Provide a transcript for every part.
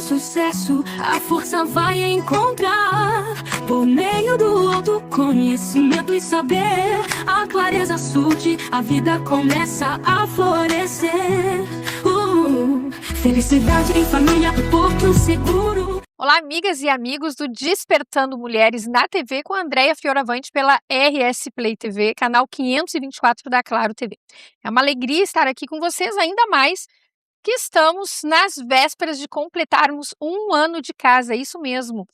sucesso, a força vai encontrar. Por meio do autoconhecimento e saber, a clareza surge, a vida começa a florescer. Felicidade em família, porto seguro. Olá, amigas e amigos do Despertando Mulheres na TV com a Andréia Fioravante pela RS Play TV, canal 524 da Claro TV. É uma alegria estar aqui com vocês, ainda mais que estamos nas vésperas de completarmos 1 ano de casa, isso mesmo.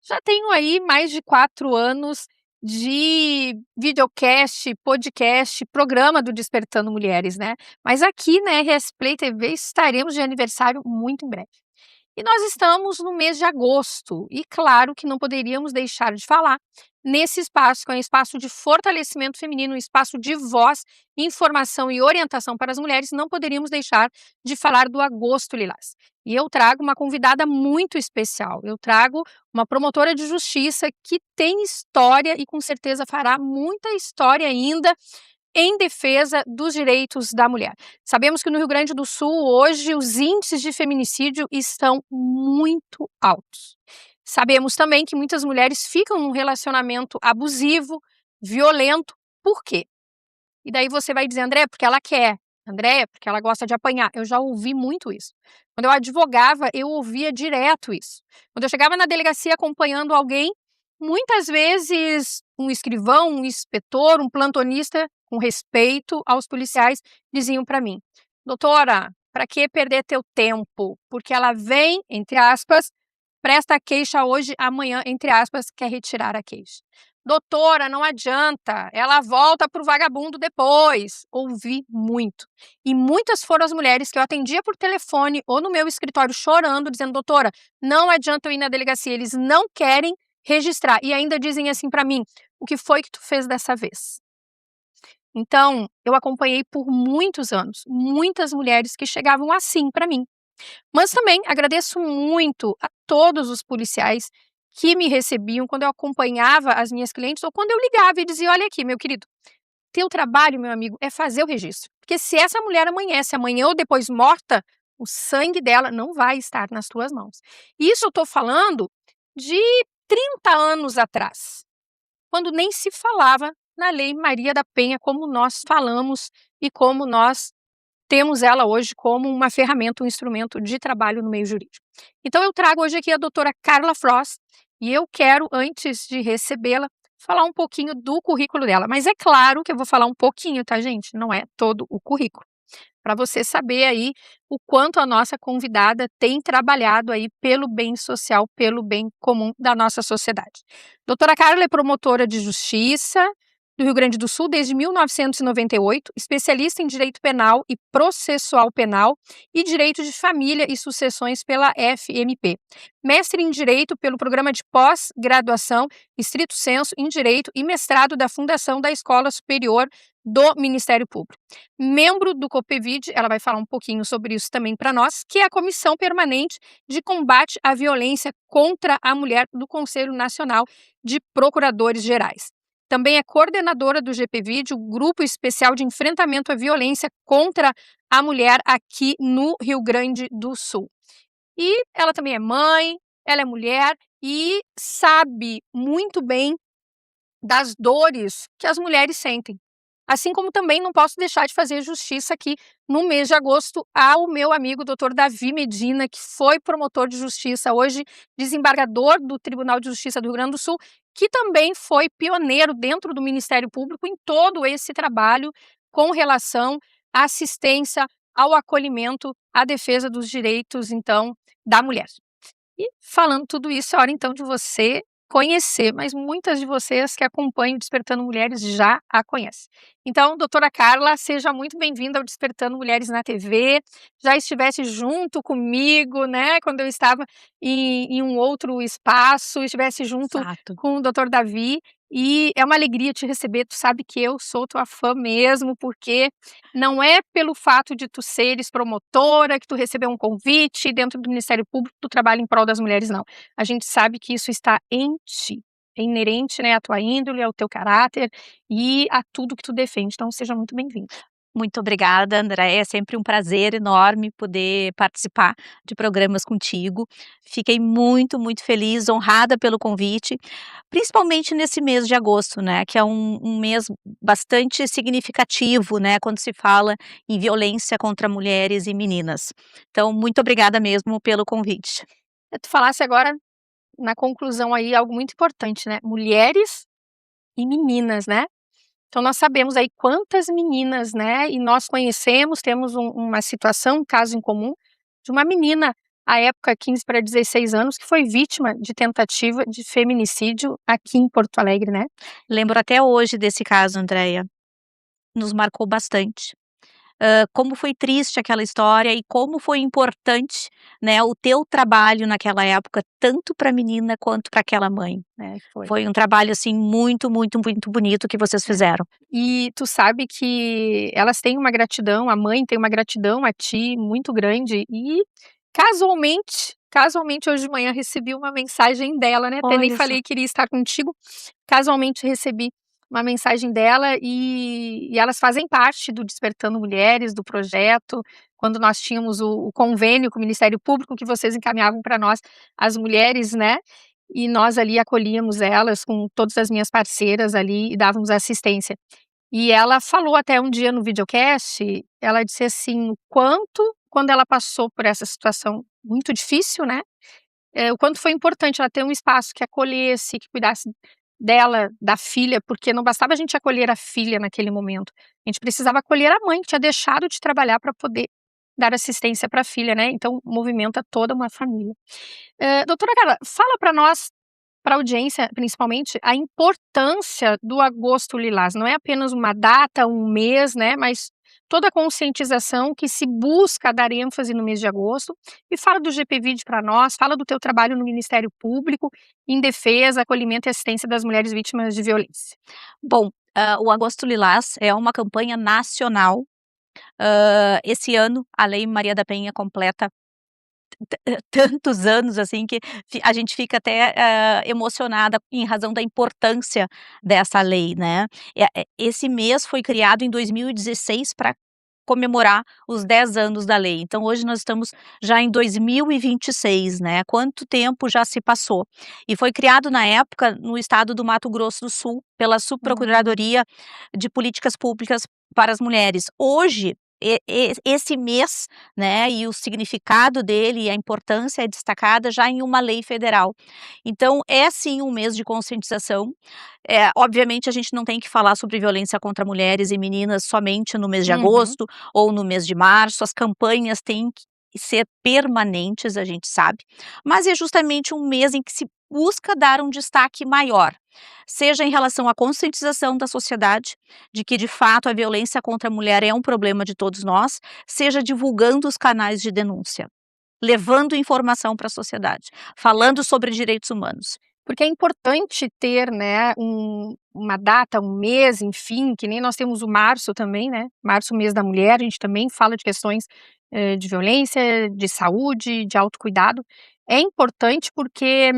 Já tenho aí mais de 4 anos de videocast, podcast, programa do Despertando Mulheres, né? Mas aqui na RS Play TV estaremos de aniversário muito em breve. E nós estamos no mês de agosto e claro que não poderíamos deixar de falar nesse espaço, que é um espaço de fortalecimento feminino, um espaço de voz, informação e orientação para as mulheres, não poderíamos deixar de falar do Agosto Lilás. E eu trago uma convidada muito especial, eu trago uma promotora de justiça que tem história e com certeza fará muita história ainda em defesa dos direitos da mulher. Sabemos que no Rio Grande do Sul, hoje, os índices de feminicídio estão muito altos. Sabemos também que muitas mulheres ficam num relacionamento abusivo, violento. Por quê? E daí você vai dizer, André, porque ela quer. André, porque ela gosta de apanhar. Eu já ouvi muito isso. Quando eu advogava, eu ouvia direto isso. Quando eu chegava na delegacia acompanhando alguém, muitas vezes um escrivão, um inspetor, um plantonista, com respeito aos policiais, diziam para mim, doutora, para que perder teu tempo? Porque ela vem, entre aspas, presta a queixa hoje, amanhã, entre aspas, quer retirar a queixa. Doutora, não adianta, ela volta para o vagabundo depois. Ouvi muito. E muitas foram as mulheres que eu atendia por telefone ou no meu escritório chorando, dizendo, doutora, não adianta eu ir na delegacia, eles não querem registrar. E ainda dizem assim para mim, o que foi que tu fez dessa vez? Então, eu acompanhei por muitos anos, muitas mulheres que chegavam assim para mim. Mas também agradeço muito a todos os policiais que me recebiam quando eu acompanhava as minhas clientes ou quando eu ligava e dizia, olha aqui, meu querido, teu trabalho, meu amigo, é fazer o registro. Porque se essa mulher amanhece, amanhã ou depois morta, o sangue dela não vai estar nas tuas mãos. E isso eu estou falando de 30 anos atrás, quando nem se falava na Lei Maria da Penha como nós falamos e como nós temos ela hoje como uma ferramenta, um instrumento de trabalho no meio jurídico. Então eu trago hoje aqui a doutora Carla Frost e eu quero, antes de recebê-la, falar um pouquinho do currículo dela. Mas é claro que eu vou falar um pouquinho, tá, gente? Não é todo o currículo. Para você saber aí o quanto a nossa convidada tem trabalhado aí pelo bem social, pelo bem comum da nossa sociedade. Doutora Carla é promotora de justiça do Rio Grande do Sul desde 1998, especialista em direito penal e processual penal e direito de família e sucessões pela FMP. Mestre em direito pelo programa de pós-graduação estrito sensu em direito e mestrado da Fundação da Escola Superior do Ministério Público. Membro do COPEVID, ela vai falar um pouquinho sobre isso também para nós, que é a Comissão Permanente de Combate à Violência contra a Mulher do Conselho Nacional de Procuradores Gerais. Também é coordenadora do GPVID, o Grupo Especial de Enfrentamento à Violência contra a Mulher aqui no Rio Grande do Sul. E ela também é mãe, ela é mulher e sabe muito bem das dores que as mulheres sentem. Assim como também não posso deixar de fazer justiça aqui no mês de agosto ao meu amigo Dr. Davi Medina, que foi promotor de justiça, hoje desembargador do Tribunal de Justiça do Rio Grande do Sul, que também foi pioneiro dentro do Ministério Público em todo esse trabalho com relação à assistência, ao acolhimento, à defesa dos direitos, então, da mulher. E falando tudo isso, é hora então de você conhecer, mas muitas de vocês que acompanham o Despertando Mulheres já a conhecem. Então, doutora Carla, seja muito bem-vinda ao Despertando Mulheres na TV, já estivesse junto comigo, né, quando eu estava em um outro espaço, estivesse junto Exato. com o doutor Davi, e é uma alegria te receber, tu sabe que eu sou tua fã mesmo, porque não é pelo fato de tu seres promotora, que tu recebeu um convite dentro do Ministério Público, tu trabalha em prol das mulheres, não. A gente sabe que isso está em ti, é inerente, né, à tua índole, ao teu caráter e a tudo que tu defende. Então, seja muito bem-vinda. Muito obrigada, Andréia, é sempre um prazer enorme poder participar de programas contigo. Fiquei muito, muito feliz, honrada pelo convite, principalmente nesse mês de agosto, né, que é um mês bastante significativo, né, quando se fala em violência contra mulheres e meninas. Então, muito obrigada mesmo pelo convite. Tu falasse agora, na conclusão aí, algo muito importante, né, mulheres e meninas, né. Então nós sabemos aí quantas meninas, né, e nós conhecemos, temos uma situação, um caso em comum, de uma menina, à época 15 para 16 anos, que foi vítima de tentativa de feminicídio aqui em Porto Alegre, né. Lembro até hoje desse caso, Andréia, nos marcou bastante. Como foi triste aquela história e como foi importante, né, o teu trabalho naquela época, tanto para a menina quanto para aquela mãe. É, foi. Foi um trabalho, assim, muito, muito, muito bonito que vocês fizeram. E tu sabe que elas têm uma gratidão, a mãe tem uma gratidão a ti muito grande e casualmente hoje de manhã recebi uma mensagem dela, né, até nem Olha só. falei que iria estar contigo, casualmente recebi uma mensagem dela e elas fazem parte do Despertando Mulheres, do projeto, quando nós tínhamos o convênio com o Ministério Público que vocês encaminhavam para nós, as mulheres, né, e nós ali acolhíamos elas com todas as minhas parceiras ali e dávamos assistência. E ela falou até um dia no videocast, ela disse assim, o quanto quando ela passou por essa situação muito difícil, né, o quanto foi importante ela ter um espaço que acolhesse, que cuidasse dela, da filha, porque não bastava a gente acolher a filha naquele momento, a gente precisava acolher a mãe que tinha deixado de trabalhar para poder dar assistência para a filha, né, então movimenta toda uma família. Doutora Carla, fala para nós, para a audiência principalmente, a importância do Agosto Lilás. Não é apenas uma data, um mês, né, mas toda a conscientização que se busca dar ênfase no mês de agosto. E fala do GPVID para nós, fala do teu trabalho no Ministério Público em defesa, acolhimento e assistência das mulheres vítimas de violência. Bom, o Agosto Lilás é uma campanha nacional. Esse ano a Lei Maria da Penha completa tantos anos, assim, que a gente fica até, emocionada em razão da importância dessa lei, né. Esse mês foi criado em 2016 para comemorar os 10 anos da lei, então hoje nós estamos já em 2026, né, quanto tempo já se passou. E foi criado na época no estado do Mato Grosso do Sul, pela Subprocuradoria de Políticas Públicas para as Mulheres. Hoje, esse mês, né, e o significado dele e a importância é destacada já em uma lei federal. Então é sim um mês de conscientização. Obviamente a gente não tem que falar sobre violência contra mulheres e meninas somente no mês de Uhum. agosto ou no mês de março, as campanhas têm que ser permanentes, a gente sabe, mas é justamente um mês em que se busca dar um destaque maior, seja em relação à conscientização da sociedade, de que de fato a violência contra a mulher é um problema de todos nós, seja divulgando os canais de denúncia, levando informação para a sociedade, falando sobre direitos humanos. Porque é importante ter, né, uma data, um mês, enfim, que nem nós temos o março também, né, março, mês da mulher, a gente também fala de questões, de violência, de saúde, de autocuidado. É importante porque,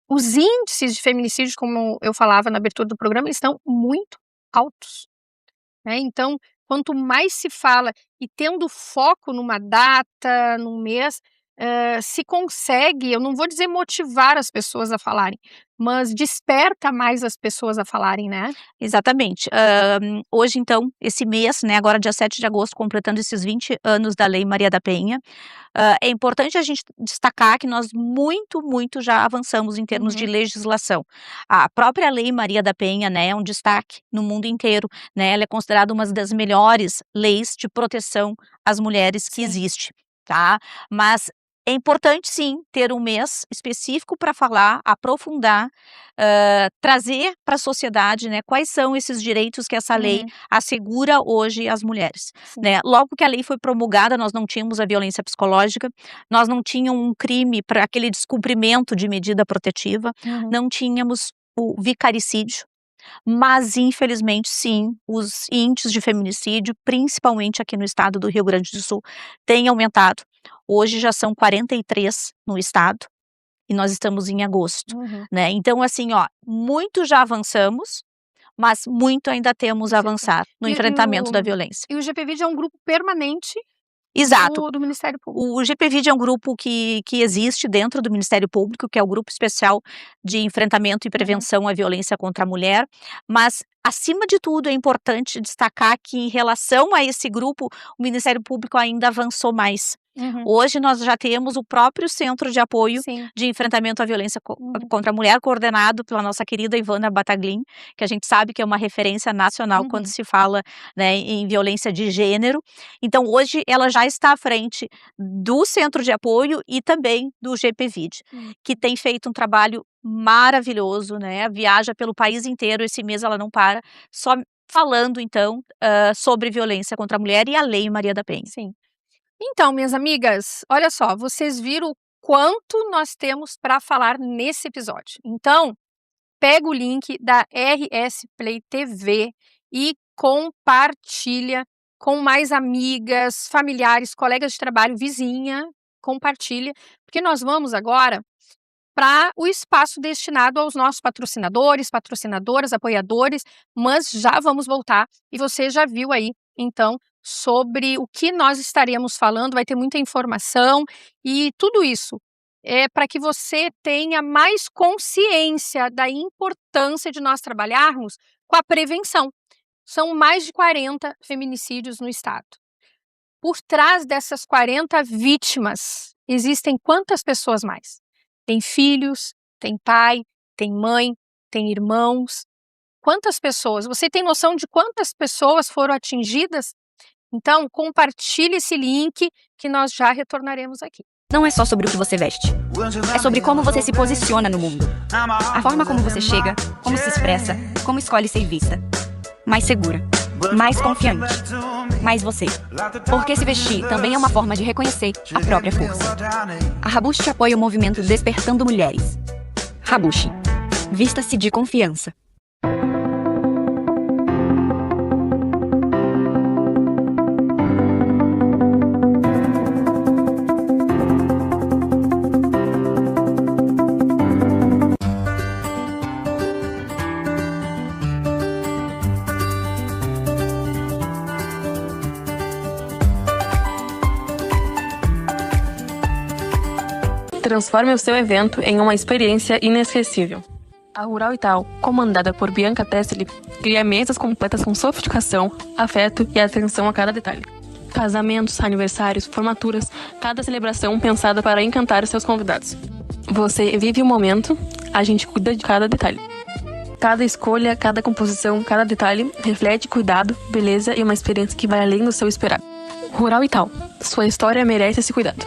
os índices de feminicídios, como eu falava na abertura do programa, eles estão muito altos, né, então, quanto mais se fala e tendo foco numa data, num mês, se consegue, eu não vou dizer motivar as pessoas a falarem, mas desperta mais as pessoas a falarem, né. Exatamente. Hoje então, esse mês, né, agora dia 7 de agosto, completando esses 20 anos da Lei Maria da Penha, é importante a gente destacar que nós muito, muito já avançamos em termos de Uhum. legislação. A própria Lei Maria da Penha, né, é um destaque no mundo inteiro, né, ela é considerada uma das melhores leis de proteção às mulheres que Sim. existe, tá. Mas é importante sim, ter um mês específico para falar, aprofundar, trazer para a sociedade, né, quais são esses direitos que essa lei Uhum. assegura hoje às mulheres, Sim. né. Logo que a lei foi promulgada, nós não tínhamos a violência psicológica, nós não tínhamos um crime para aquele descumprimento de medida protetiva, Uhum. não tínhamos o vicaricídio, mas infelizmente sim, os índices de feminicídio, principalmente aqui no estado do Rio Grande do Sul, têm aumentado. Hoje já são 43 no estado, e nós estamos em agosto, Uhum. né. Então assim, ó, muito já avançamos, mas muito ainda temos a Sim. avançar no enfrentamento da violência. E o GPVID é um grupo permanente Exato. do Ministério Público. O GPVID é um grupo que existe dentro do Ministério Público, que é o Grupo Especial de Enfrentamento e Prevenção à Violência contra a Mulher, mas, acima de tudo, é importante destacar que, em relação a esse grupo, o Ministério Público ainda avançou mais. Hoje nós já temos o próprio Centro de Apoio Sim. de Enfrentamento à Violência contra a Mulher, coordenado pela nossa querida Ivana Bataglin, que a gente sabe que é uma referência nacional quando se fala, né, em violência de gênero. Então, hoje, ela já está à frente do Centro de Apoio e também do GPVID, que tem feito um trabalho maravilhoso, né? Viaja pelo país inteiro, esse mês ela não para, só falando, então, sobre violência contra a mulher e a Lei Maria da Penha. Sim. Então, minhas amigas, olha só, vocês viram o quanto nós temos para falar nesse episódio. Então, pega o link da RS Play TV e compartilha com mais amigas, familiares, colegas de trabalho, vizinha, compartilha, porque nós vamos agora para o espaço destinado aos nossos patrocinadores, patrocinadoras, apoiadores, mas já vamos voltar e você já viu aí, então, sobre o que nós estaremos falando, vai ter muita informação e tudo isso é para que você tenha mais consciência da importância de nós trabalharmos com a prevenção. São mais de 40 feminicídios no estado. Por trás dessas 40 vítimas, existem quantas pessoas mais? Tem filhos, tem pai, tem mãe, tem irmãos. Quantas pessoas? Você tem noção de quantas pessoas foram atingidas? Então, compartilhe esse link que nós já retornaremos aqui. Não é só sobre o que você veste. É sobre como você se posiciona no mundo. A forma como você chega, como se expressa, como escolhe ser vista. Mais segura, mais confiante, mais você. Porque se vestir também é uma forma de reconhecer a própria força. A Rabushi apoia o movimento Despertando Mulheres. Rabushi. Vista-se de confiança. Transforme o seu evento em uma experiência inesquecível. A Rural e Tal, comandada por Bianca Tesseli, cria mesas completas com sofisticação, afeto e atenção a cada detalhe. Casamentos, aniversários, formaturas, cada celebração pensada para encantar os seus convidados. Você vive o momento, a gente cuida de cada detalhe. Cada escolha, cada composição, cada detalhe reflete cuidado, beleza e uma experiência que vai além do seu esperado. Rural e Tal, sua história merece esse cuidado.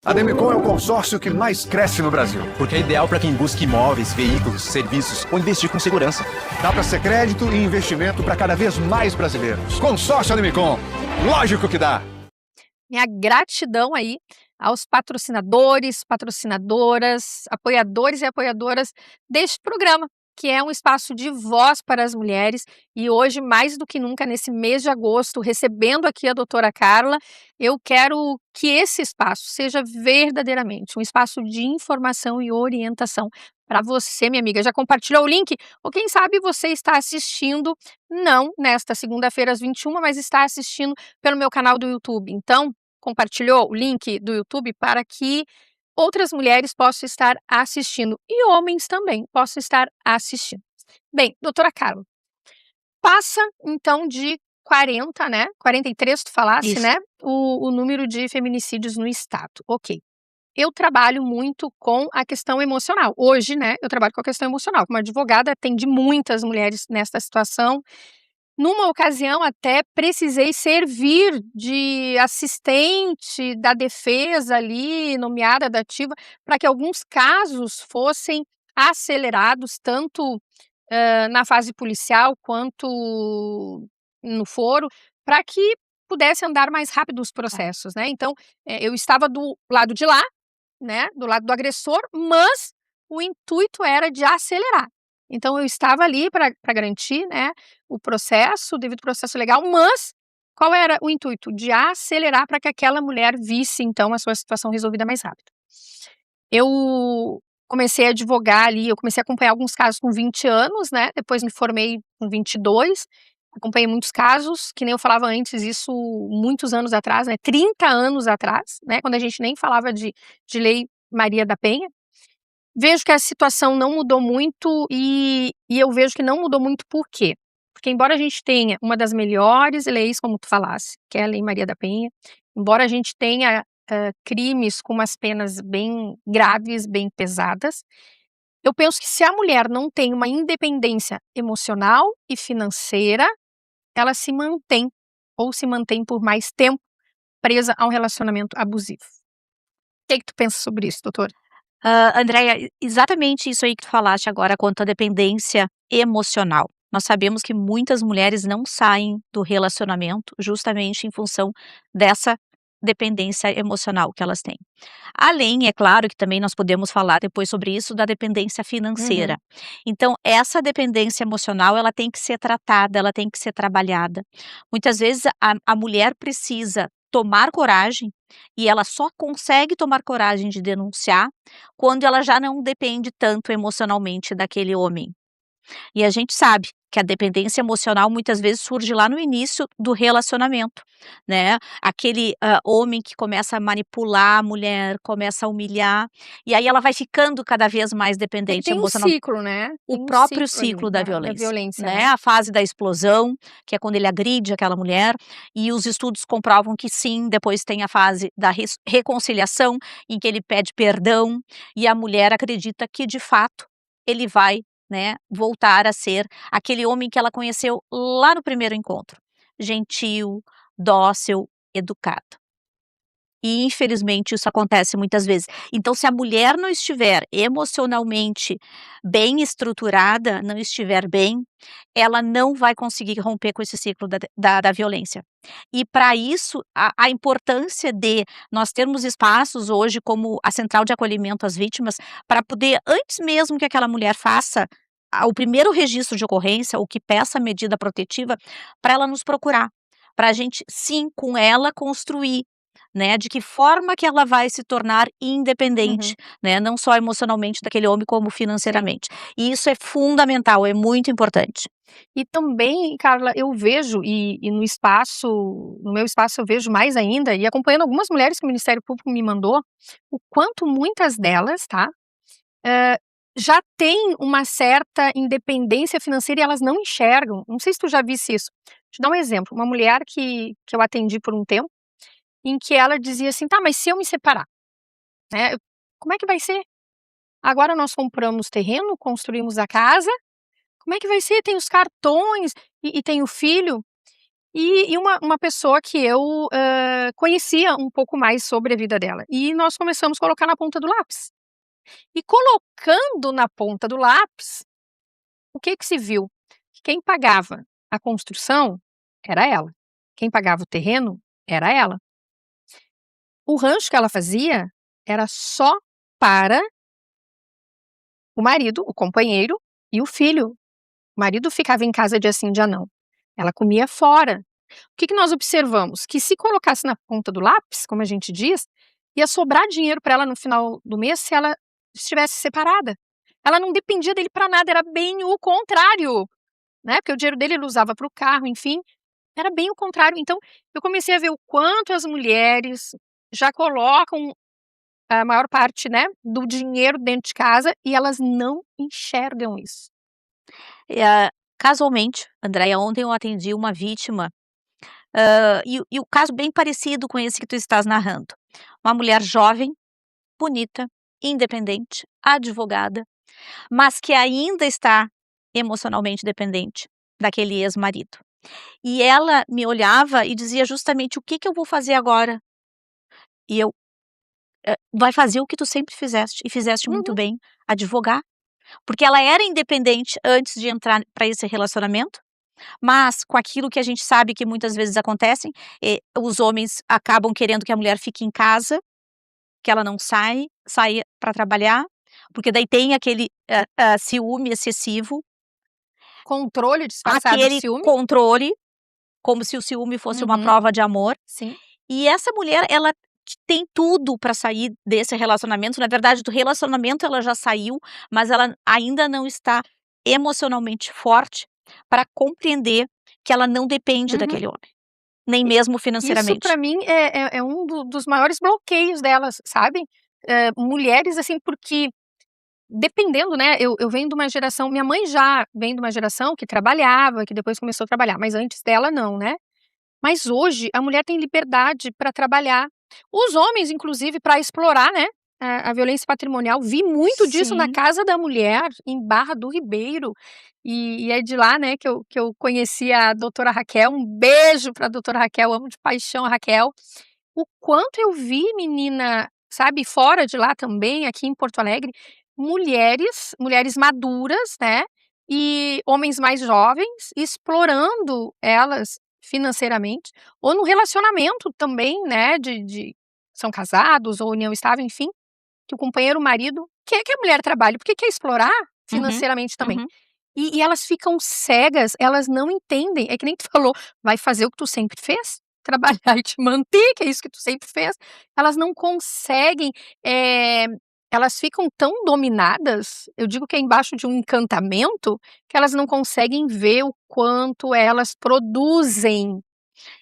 A Demicon é o consórcio que mais cresce no Brasil. Porque é ideal para quem busca imóveis, veículos, serviços ou investir com segurança. Dá para ser crédito e investimento para cada vez mais brasileiros. Consórcio Ademicon. Lógico que dá. Minha gratidão aí aos patrocinadores, patrocinadoras, apoiadores e apoiadoras deste programa, que é um espaço de voz para as mulheres. E hoje, mais do que nunca, nesse mês de agosto, recebendo aqui a doutora Carla, eu quero que esse espaço seja verdadeiramente um espaço de informação e orientação para você, minha amiga. Já compartilhou o link? Ou quem sabe você está assistindo, não nesta segunda-feira às 21, mas está assistindo pelo meu canal do YouTube. Então, compartilhou o link do YouTube para que outras mulheres possam estar assistindo e homens também possam estar assistindo. Bem, doutora Carla, passa então de 40, né? 43 tu falasse, Isso. né? O número de feminicídios no estado. Ok. Eu trabalho muito com a questão emocional. Hoje, né, eu trabalho com a questão emocional. Como advogada, atende muitas mulheres nesta situação. Numa ocasião, até precisei servir de assistente da defesa ali, nomeada da ativa, para que alguns casos fossem acelerados, tanto na fase policial quanto no foro, para que pudesse andar mais rápido os processos, né? Então, eu estava do lado de lá, né, do lado do agressor, mas o intuito era de acelerar. Então, eu estava ali para garantir, né, o processo, o devido processo legal, mas Qual era o intuito? De acelerar para que aquela mulher visse, então, a sua situação resolvida mais rápido. Eu comecei a advogar ali, eu comecei a acompanhar alguns casos com 20 anos, né, depois me formei com 22, acompanhei muitos casos, que nem eu falava antes, isso muitos anos atrás, né, 30 anos atrás, né, quando a gente nem falava de Lei Maria da Penha. Vejo que a situação não mudou muito e eu vejo que não mudou muito por quê? Porque embora a gente tenha uma das melhores leis, como tu falasse, que é a Lei Maria da Penha, embora a gente tenha crimes com umas penas bem graves, bem pesadas, eu penso que se a mulher não tem uma independência emocional e financeira, ela se mantém ou se mantém por mais tempo presa a um relacionamento abusivo. O que tu pensa sobre isso, doutora? Andréia, exatamente isso aí que tu falaste agora quanto à dependência emocional. Nós sabemos que muitas mulheres não saem do relacionamento justamente em função dessa dependência emocional que elas têm. Além, é claro que também nós podemos falar depois sobre isso, da dependência financeira. Então, essa dependência emocional, ela tem que ser tratada, ela tem que ser trabalhada. Muitas vezes a mulher precisa tomar coragem, e ela só consegue tomar coragem de denunciar quando ela já não depende tanto emocionalmente daquele homem. E a gente sabe que a dependência emocional muitas vezes surge lá no início do relacionamento, né? Aquele homem que começa a manipular a mulher, começa a humilhar, e aí ela vai ficando cada vez mais dependente Tem um emocional. ciclo, né? O Tem um próprio ciclo ali ciclo da da violência, violência, né? né? A fase da explosão, que é quando ele agride aquela mulher, e os estudos comprovam que sim, depois tem a fase da reconciliação, em que ele pede perdão, e a mulher acredita que de fato ele vai, né, voltar a ser aquele homem que ela conheceu lá no primeiro encontro, gentil, dócil, educado. E infelizmente isso acontece muitas vezes. Então, se a mulher não estiver emocionalmente bem estruturada, não estiver bem, ela não vai conseguir romper com esse ciclo da violência. E para isso, a importância de nós termos espaços hoje como a Central de Acolhimento às Vítimas, para poder, antes mesmo que aquela mulher faça o primeiro registro de ocorrência, ou que peça a medida protetiva, para ela nos procurar, para a gente, sim, com ela construir, né, de que forma que ela vai se tornar independente, né, não só emocionalmente daquele homem, como financeiramente. E isso é fundamental, é muito importante. E também, Carla, eu vejo, e no meu espaço eu vejo mais ainda, e acompanhando algumas mulheres que o Ministério Público me mandou, o quanto muitas delas, tá, já têm uma certa independência financeira e elas não enxergam. Não sei se tu já visse isso. Te dar um exemplo, uma mulher que eu atendi por um tempo, em que ela dizia assim: tá, mas se eu me separar, né, como é que vai ser? Agora nós compramos terreno, construímos a casa, como é que vai ser? Tem os cartões e tem o filho. E uma pessoa que eu conhecia um pouco mais sobre a vida dela. E nós começamos a colocar na ponta do lápis. E colocando na ponta do lápis, o que se viu? Que quem pagava a construção era ela. Quem pagava o terreno era ela. O rancho que ela fazia era só para o marido, o companheiro e o filho. O marido ficava em casa dia sim, dia não. Ela comia fora. O que nós observamos? Que se colocasse na ponta do lápis, como a gente diz, ia sobrar dinheiro para ela no final do mês se ela estivesse separada. Ela não dependia dele para nada, era bem o contrário, né? Porque o dinheiro dele ele usava para o carro, enfim, era bem o contrário. Então, eu comecei a ver o quanto as mulheres já colocam a maior parte, né, do dinheiro dentro de casa e elas não enxergam isso. Casualmente, Andréia, ontem eu atendi uma vítima, e o caso bem parecido com esse que tu estás narrando. Uma mulher jovem, bonita, independente, advogada, mas que ainda está emocionalmente dependente daquele ex-marido. E ela me olhava e dizia justamente: "O que eu vou fazer agora?" E eu: vai fazer o que tu sempre fizeste, e fizeste muito bem, advogar." Porque ela era independente antes de entrar para esse relacionamento, mas com aquilo que a gente sabe que muitas vezes acontecem, os homens acabam querendo que a mulher fique em casa, que ela não saia para trabalhar, porque daí tem aquele ciúme excessivo. Controle disfarçado de Aquele ciúme. como se o ciúme fosse uma Uhum. prova de amor. Sim. E essa mulher, ela tem tudo para sair desse relacionamento. Na verdade, do relacionamento ela já saiu, mas ela ainda não está emocionalmente forte para compreender que ela não depende Uhum. daquele homem, nem mesmo Isso financeiramente. pra mim é um dos maiores bloqueios delas, sabe. Mulheres, assim, porque dependendo, né, eu venho de uma geração, minha mãe já vem de uma geração que trabalhava, que depois começou a trabalhar, mas antes dela não, né. Mas hoje a mulher tem liberdade para trabalhar. Os homens, inclusive, para explorar, né, a violência patrimonial. Vi muito disso na Sim. Casa da Mulher, em Barra do Ribeiro. E é de lá, né, que eu conheci a doutora Raquel. Um beijo para a doutora Raquel, amo de paixão a Raquel. O quanto eu vi, menina, sabe, fora de lá também, aqui em Porto Alegre, mulheres maduras, né, e homens mais jovens explorando elas financeiramente, ou no relacionamento também, né, de são casados ou união estável, enfim, que o companheiro, o marido, quer que a mulher trabalhe, porque quer explorar Uhum, financeiramente também. uhum. E elas ficam cegas, elas não entendem, é que nem tu falou, vai fazer o que tu sempre fez? Trabalhar e te manter, que é isso que tu sempre fez. Elas não conseguem, elas ficam tão dominadas, eu digo que é embaixo de um encantamento, que elas não conseguem ver o quanto elas produzem,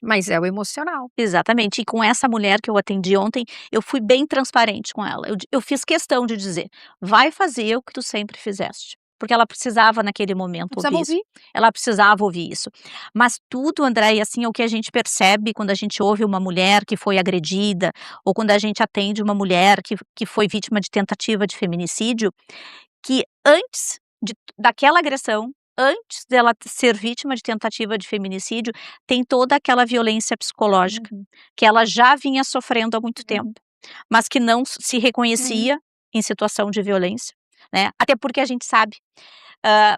mas é o emocional. Exatamente. E com essa mulher que eu atendi ontem, eu fui bem transparente com ela. Eu fiz questão de dizer: "Vai fazer o que tu sempre fizeste", porque ela precisava naquele momento Precisava ouvir isso. ouvir. Ela precisava ouvir isso. Mas tudo, Andréia, assim, é o que a gente percebe quando a gente ouve uma mulher que foi agredida, ou quando a gente atende uma mulher que foi vítima de tentativa de feminicídio, que antes daquela agressão, antes dela ser vítima de tentativa de feminicídio, tem toda aquela violência psicológica, Uhum. que ela já vinha sofrendo há muito tempo, mas que não se Uhum. reconhecia em situação de violência, né, até porque a gente sabe,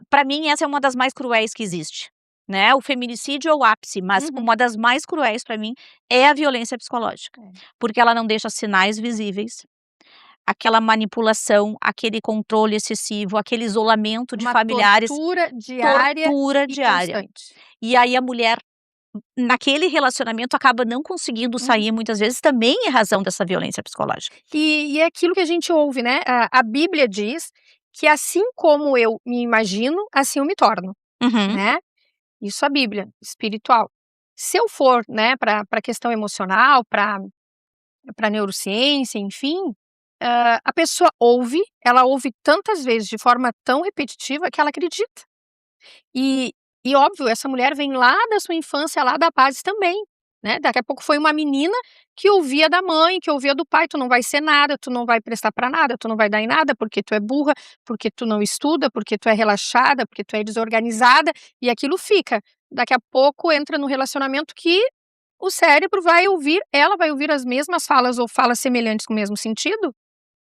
pra mim essa é uma das mais cruéis que existe, né, o feminicídio é o ápice, mas Uhum. uma das mais cruéis pra mim é a violência psicológica, É. porque ela não deixa sinais visíveis, aquela manipulação, aquele controle excessivo, aquele isolamento de Uma familiares, tortura diária tortura e diária. constante. E aí a mulher, naquele relacionamento, acaba não conseguindo Uhum. sair muitas vezes também em razão dessa violência psicológica. E é aquilo que a gente ouve, né, a Bíblia diz que assim como eu me imagino, assim eu me torno, Uhum. né. Isso a Bíblia, espiritual. Se eu for, né, pra questão emocional, pra neurociência, enfim, a pessoa ouve, ela ouve tantas vezes de forma tão repetitiva que ela acredita. E óbvio, essa mulher vem lá da sua infância, lá da base também, né, daqui a pouco foi uma menina que ouvia da mãe, que ouvia do pai: "Tu não vai ser nada, tu não vai prestar pra nada, tu não vai dar em nada, porque tu é burra, porque tu não estuda, porque tu é relaxada, porque tu é desorganizada", e aquilo fica. Daqui a pouco entra no relacionamento que o cérebro vai ouvir, ela vai ouvir as mesmas falas ou falas semelhantes com o mesmo sentido,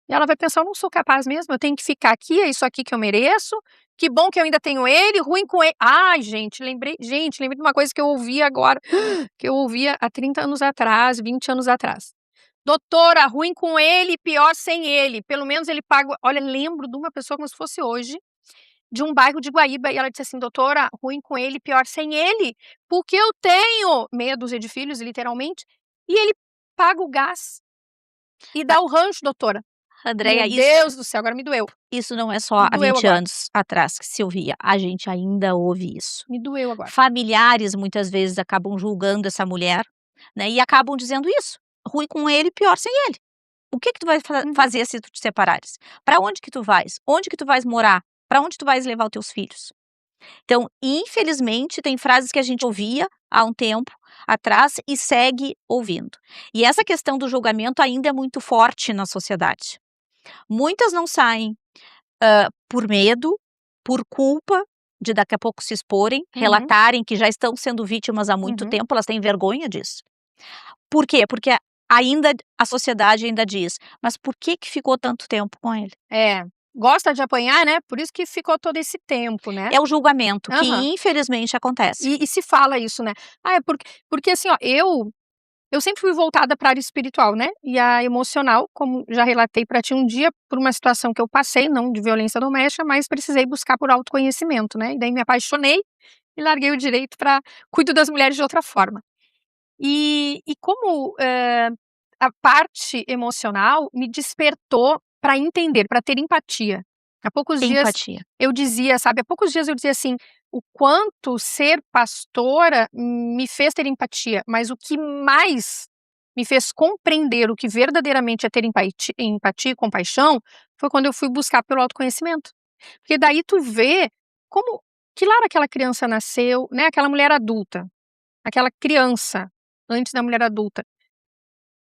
e ela vai pensar: "Eu não sou capaz mesmo, eu tenho que ficar aqui, é isso aqui que eu mereço, que bom que eu ainda tenho ele, ruim com ele". Ai lembrei de uma coisa que eu ouvi agora, que eu ouvia há 30 anos atrás, 20 anos atrás. "Doutora, ruim com ele, pior sem ele, pelo menos ele paga". Olha, lembro de uma pessoa como se fosse hoje, de um bairro de Guaíba, e ela disse assim: "Doutora, ruim com ele, pior sem ele, porque eu tenho meia dúzia de filhos, literalmente, e ele paga o gás e A dá o rancho, doutora". Meu Andréia, Deus do céu, agora me doeu. isso não é só Me há doeu 20 agora. anos atrás que se ouvia, a gente ainda ouve isso. Me doeu agora. Familiares muitas vezes acabam julgando essa mulher, né, e acabam dizendo isso: "Ruim com ele, pior sem ele". O que que tu vai Uhum. fazer se tu te separares? Pra onde que tu vais? Onde que tu vais morar? Pra onde tu vais levar os teus filhos? Então, infelizmente, tem frases que a gente ouvia há um tempo atrás e segue ouvindo. E essa questão do julgamento ainda é muito forte na sociedade. Muitas não saem, por medo, por culpa de daqui a pouco se exporem, Uhum. relatarem que já estão sendo vítimas há muito Uhum. tempo, elas têm vergonha disso. Por quê? Porque ainda a sociedade ainda diz: "Mas por que que ficou tanto tempo com ele?". É, gosta de apanhar, né, por isso que ficou todo esse tempo, né. É o julgamento que Aham. infelizmente acontece. E se fala isso, né. "Ah, é porque assim, ó, eu sempre fui voltada pra área espiritual, né, e a emocional, como já relatei pra ti um dia, por uma situação que eu passei, não de violência doméstica, mas precisei buscar por autoconhecimento, né, e daí me apaixonei, e larguei o direito para cuido das mulheres de outra forma. E como, a parte emocional me despertou para entender, para ter empatia. Há poucos dias Empatia. eu dizia, sabe, há poucos dias eu dizia assim, o quanto ser pastora me fez ter empatia, mas o que mais me fez compreender o que verdadeiramente é ter empatia e compaixão, foi quando eu fui buscar pelo autoconhecimento. Porque daí tu vê como que lá aquela criança nasceu, né, aquela mulher adulta, aquela criança antes da mulher adulta.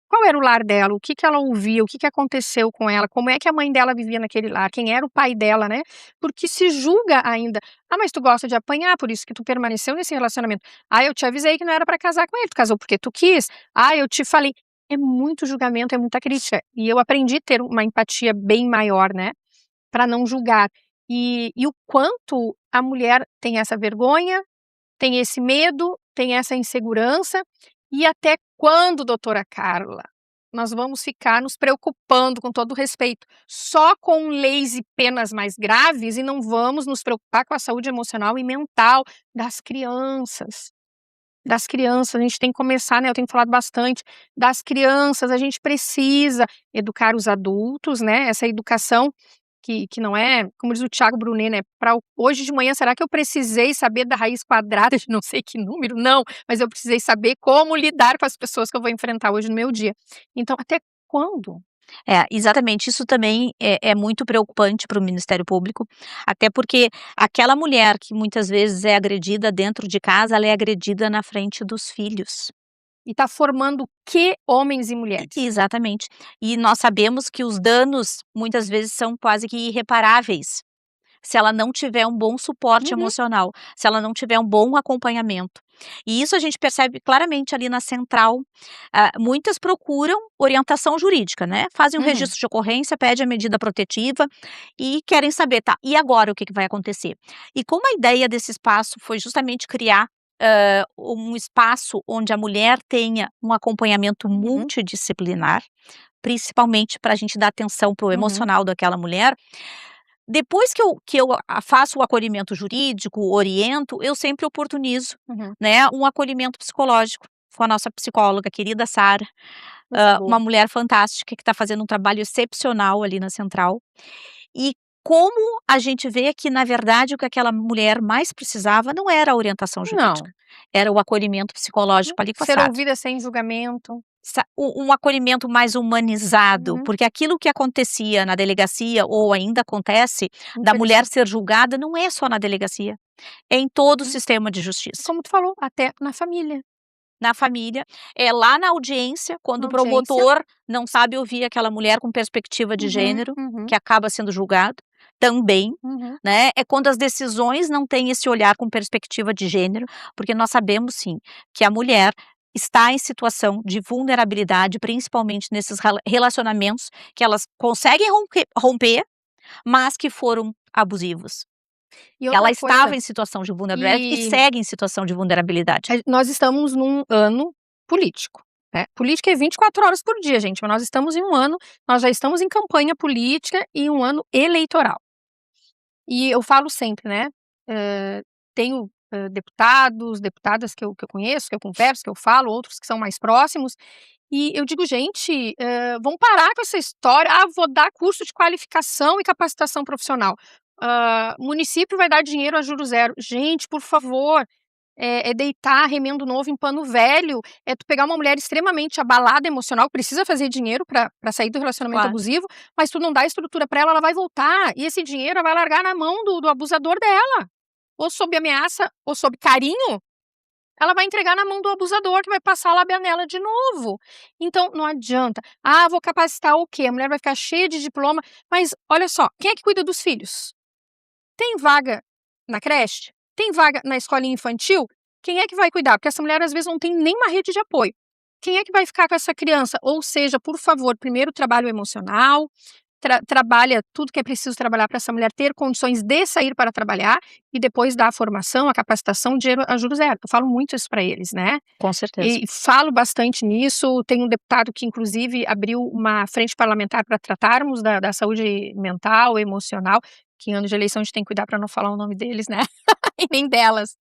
Qual era o lar dela? O que ela ouvia? O que aconteceu com ela? Como é que a mãe dela vivia naquele lar? Quem era o pai dela, né? Porque se julga ainda. Ah, mas tu gosta de apanhar, por isso que tu permaneceu nesse relacionamento. Ah, eu te avisei que não era para casar com ele, tu casou porque tu quis. Ah, eu te falei. É muito julgamento, é muita crítica. E eu aprendi a ter uma empatia bem maior, né? Para não julgar. E o quanto a mulher tem essa vergonha, tem esse medo, tem essa insegurança, e até quando, doutora Carla, nós vamos ficar nos preocupando, com todo o respeito, só com leis e penas mais graves e não vamos nos preocupar com a saúde emocional e mental das crianças? Das crianças, a gente tem que começar, né, eu tenho falado bastante, das crianças, a gente precisa educar os adultos, né, essa educação que não é, como diz o Thiago Brunet, né, pra hoje de manhã será que eu precisei saber da raiz quadrada de não sei que número? Não, mas eu precisei saber como lidar com as pessoas que eu vou enfrentar hoje no meu dia. Então, até quando? É, exatamente, isso também é muito preocupante para o Ministério Público, até porque aquela mulher que muitas vezes é agredida dentro de casa, ela é agredida na frente dos filhos. E tá formando que homens e mulheres? Exatamente. E nós sabemos que os danos muitas vezes são quase que irreparáveis, se ela não tiver um bom suporte emocional, se ela não tiver um bom acompanhamento. E isso a gente percebe claramente ali na central. Muitas procuram orientação jurídica, né? Fazem um registro de ocorrência, pedem a medida protetiva e querem saber, tá, e agora o que vai acontecer? E como a ideia desse espaço foi justamente criar um espaço onde a mulher tenha um acompanhamento multidisciplinar, principalmente para a gente dar atenção para o emocional daquela mulher. Depois que eu faço o acolhimento jurídico, oriento, eu sempre oportunizo, né, um acolhimento psicológico com a nossa psicóloga querida Sara, uma mulher fantástica que está fazendo um trabalho excepcional ali na central. E como a gente vê que, na verdade, o que aquela mulher mais precisava não era a orientação jurídica, era o acolhimento psicológico ali com a Ser Sara. ouvida sem julgamento. Um acolhimento mais humanizado, porque aquilo que acontecia na delegacia, ou ainda acontece, da mulher ser julgada, não é só na delegacia, é em todo o sistema de justiça. Como tu falou, até na família. Na família, é lá na audiência, quando o promotor não sabe ouvir aquela mulher com perspectiva de gênero, que acaba sendo julgado, também, né, é quando as decisões não têm esse olhar com perspectiva de gênero, porque nós sabemos sim, que a mulher está em situação de vulnerabilidade, principalmente nesses relacionamentos que elas conseguem romper, mas que foram abusivos. Ela estava em situação de vulnerabilidade e segue em situação de vulnerabilidade. Nós estamos num ano político, né? Política é 24 horas por dia, gente, mas nós estamos em um ano, nós já estamos em campanha política e um ano eleitoral. E eu falo sempre, né, tenho deputados, deputadas que eu conheço, que eu converso, que eu falo, outros que são mais próximos, e eu digo: "Gente, vamos parar com essa história, vou dar curso de qualificação e capacitação profissional. Município vai dar dinheiro a juros zero". Gente, por favor, é deitar remendo novo em pano velho, é tu pegar uma mulher extremamente abalada emocional, que precisa fazer dinheiro para sair do relacionamento abusivo, mas tu não dá estrutura para ela, ela vai voltar, e esse dinheiro ela vai largar na mão do abusador dela, ou sob ameaça, ou sob carinho, ela vai entregar na mão do abusador, que vai passar a lábia nela de novo. Então, não adianta. Vou capacitar o quê? A mulher vai ficar cheia de diploma, mas olha só, quem é que cuida dos filhos? Tem vaga na creche? Tem vaga na escolinha infantil? Quem é que vai cuidar? Porque essa mulher às vezes não tem nem uma rede de apoio. Quem é que vai ficar com essa criança? Ou seja, por favor, primeiro trabalho emocional, trabalha tudo que é preciso trabalhar para essa mulher ter condições de sair para trabalhar e depois dar a formação, a capacitação, dinheiro a juros zero. Eu falo muito isso para eles, né? Com certeza. E falo bastante nisso. Tem um deputado que, inclusive, abriu uma frente parlamentar para tratarmos da saúde mental, emocional. que em ano de eleição a gente tem que cuidar para não falar o nome deles, né? E nem delas.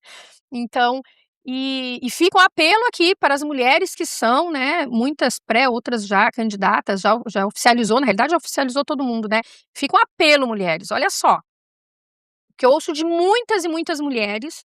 Então, e fica um apelo aqui para as mulheres que são, né, muitas outras já candidatas, já oficializou, na realidade já oficializou todo mundo, né? Fica um apelo, mulheres, olha só, que eu ouço de muitas e muitas mulheres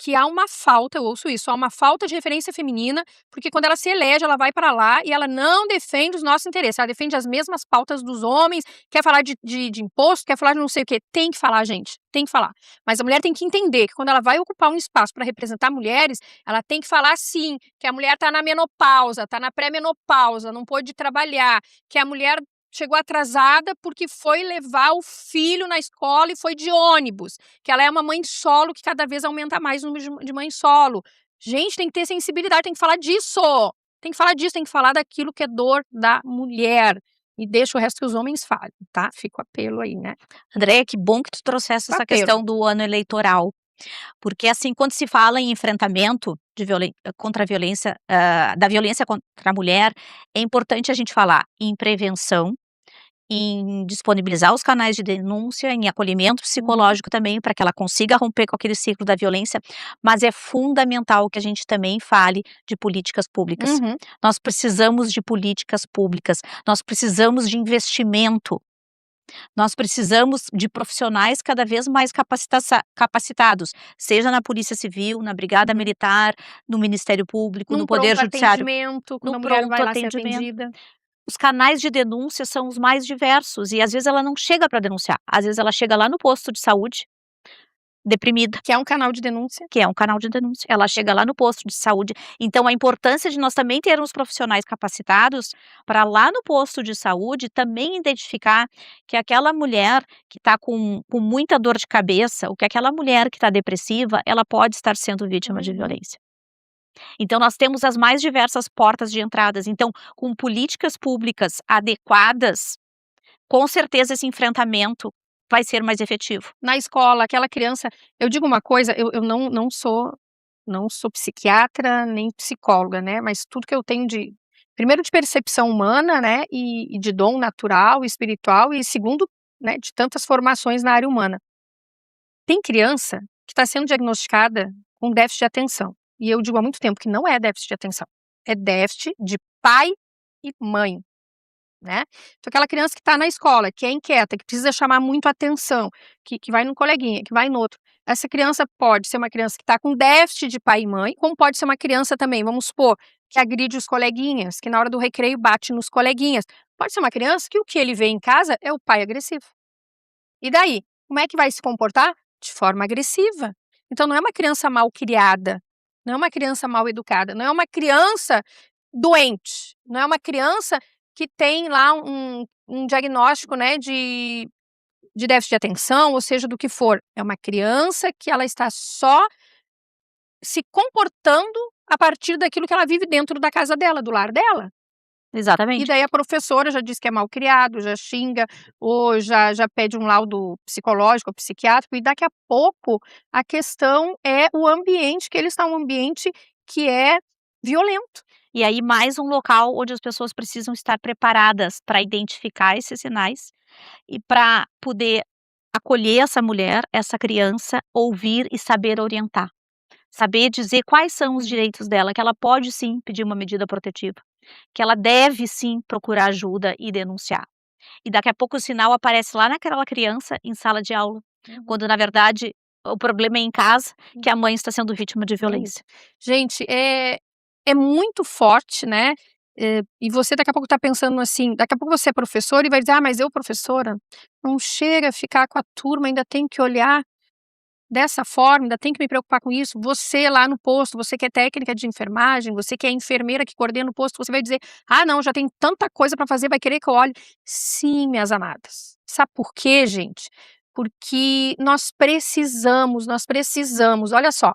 que há uma falta, eu ouço isso, há uma falta de referência feminina, porque quando ela se elege, ela vai para lá e ela não defende os nossos interesses, ela defende as mesmas pautas dos homens, quer falar de imposto, quer falar de não sei o quê. Tem que falar, gente, tem que falar. Mas a mulher tem que entender que quando ela vai ocupar um espaço para representar mulheres, ela tem que falar sim, que a mulher está na menopausa, está na pré-menopausa, não pode trabalhar, que a mulher chegou atrasada porque foi levar o filho na escola e foi de ônibus, que ela é uma mãe solo que cada vez aumenta mais o número de mães solo. Gente, tem que ter sensibilidade, tem que falar disso, tem que falar disso, tem que falar daquilo que é dor da mulher e deixa o resto que os homens falem, tá? Fica o apelo aí, né? Andréia, que bom que tu trouxesse essa questão do ano eleitoral, porque assim, quando se fala em enfrentamento contra a violência, da violência contra a mulher, é importante a gente falar em prevenção, em disponibilizar os canais de denúncia, em acolhimento psicológico também, para que ela consiga romper com aquele ciclo da violência, mas é fundamental que a gente também fale de políticas públicas. Nós precisamos de políticas públicas, nós precisamos de investimento, nós precisamos de profissionais cada vez mais capacitados, seja na Polícia Civil, na Brigada Militar, no Ministério Público, no Poder Judiciário. Quando a mulher vai lá ser atendida. Os canais de denúncia são os mais diversos e às vezes ela não chega para denunciar, às vezes ela chega lá no posto de saúde, deprimida. Que é um canal de denúncia. Que é um canal de denúncia. Ela chega lá no posto de saúde. Então, a importância de nós também termos profissionais capacitados para lá no posto de saúde também identificar que aquela mulher que está com muita dor de cabeça, ou que aquela mulher que está depressiva, ela pode estar sendo vítima de violência. Então, nós temos as mais diversas portas de entradas. Então, com políticas públicas adequadas, com certeza esse enfrentamento vai ser mais efetivo. Na escola, aquela criança, eu digo uma coisa, eu não sou psiquiatra nem psicóloga, né? Mas tudo que eu tenho primeiro de percepção humana, né? E de dom natural, espiritual, e segundo, né? De tantas formações na área humana. Tem criança que está sendo diagnosticada com déficit de atenção. E eu digo há muito tempo que não é déficit de atenção, é déficit de pai e mãe, né? Então aquela criança que está na escola, que é inquieta, que precisa chamar muito atenção, que vai num coleguinha, que vai no outro. Essa criança pode ser uma criança que está com déficit de pai e mãe, como pode ser uma criança também, vamos supor, que agride os coleguinhas, que na hora do recreio bate nos coleguinhas. Pode ser uma criança que o que ele vê em casa é o pai agressivo. E daí? Como é que vai se comportar? De forma agressiva. Então não é uma criança mal criada, não é uma criança mal educada, não é uma criança doente, não é uma criança que tem lá um diagnóstico, né, de déficit de atenção, ou seja, do que for. É uma criança que ela está só se comportando a partir daquilo que ela vive dentro da casa dela, do lar dela. Exatamente. E daí a professora já diz que é mal criado, já xinga, ou já pede um laudo psicológico ou psiquiátrico, e daqui a pouco a questão é o ambiente que ele está, um ambiente que é violento. E aí mais um local onde as pessoas precisam estar preparadas para identificar esses sinais e para poder acolher essa mulher, essa criança, ouvir e saber orientar. Saber dizer quais são os direitos dela, que ela pode sim pedir uma medida protetiva, que ela deve sim procurar ajuda e denunciar. E daqui a pouco o sinal aparece lá naquela criança em sala de aula, quando na verdade o problema é em casa, que a mãe está sendo vítima de violência. Gente, é muito forte, né? E você daqui a pouco está pensando assim, daqui a pouco você é professor e vai dizer, mas eu professora, não chega a ficar com a turma, ainda tem que olhar dessa forma, ainda tem que me preocupar com isso. Você lá no posto, você que é técnica de enfermagem, você que é enfermeira que coordena o posto, você vai dizer, não, já tem tanta coisa para fazer, vai querer que eu olhe. Sim, minhas amadas. Sabe por quê, gente? Porque nós precisamos, olha só,